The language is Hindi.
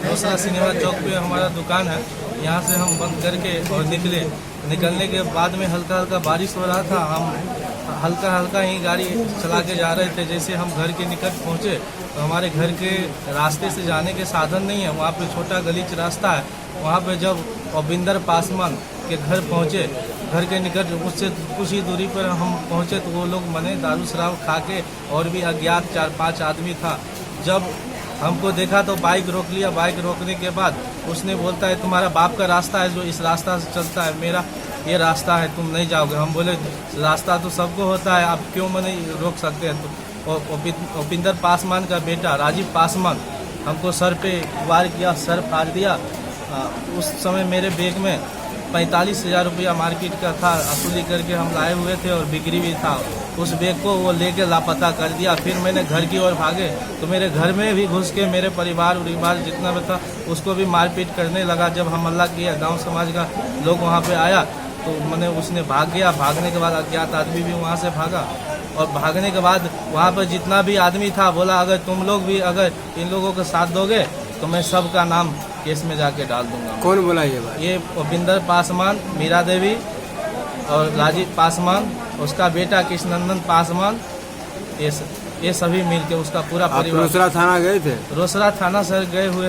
दूसरा सिनेमा चौक पे हमारा दुकान है। यहाँ से हम बंद करके और निकलने के बाद में हल्का हल्का बारिश हो रहा था। हम हल्का हल्का ही गाड़ी चला के जा रहे थे। जैसे हम घर के निकट पहुँचे तो हमारे घर के रास्ते से जाने के साधन नहीं है। वहाँ पे छोटा गलीच रास्ता है। वहाँ पे जब अविंदर पासवान के घर पहुँचे, घर के निकट उससे कुछ ही दूरी पर हम पहुँचे तो वो लोग मने दारू शराब खा के और भी अज्ञात 4-5 आदमी था। जब हमको देखा तो बाइक रोक लिया। बाइक रोकने के बाद उसने बोलता है तुम्हारा बाप का रास्ता है जो इस रास्ता से चलता है, मेरा ये रास्ता है, तुम नहीं जाओगे। हम बोले रास्ता तो सबको होता है, आप क्यों मने रोक सकते हैं। तो उपिंदर पासवान का बेटा राजीव पासवान हमको सर पे वार किया, सर फाड़ दिया। उस समय मेरे बैग में 45,000 रुपया मार्केट का था, वसूली करके हम लाए हुए थे और बिक्री भी था। उस बैग को वो लेके लापता कर दिया। फिर मैंने घर की ओर भागे तो मेरे घर में भी घुस के मेरे परिवार जितना भी था उसको भी मारपीट करने लगा। जब हमला किया गांव समाज का लोग वहां पे आया तो मैंने उसने भाग गया। भागने के बाद अज्ञात आदमी भी वहां से भागा और भागने के बाद वहां पर जितना भी आदमी था बोला अगर तुम लोग भी अगर इन लोगों का साथ दोगे तो मैं सबका नाम केस में जाके डाल दूंगा। कौन बोला ये बात? ये उपिंदर पासवान, मीरा देवी और राजीव पासवान, उसका बेटा कृष्णनंदन पासवान, ये सभी मिलके उसका पूरा परिवार। रोसड़ा थाना गए थे? रोसड़ा थाना सर गए हुए थे।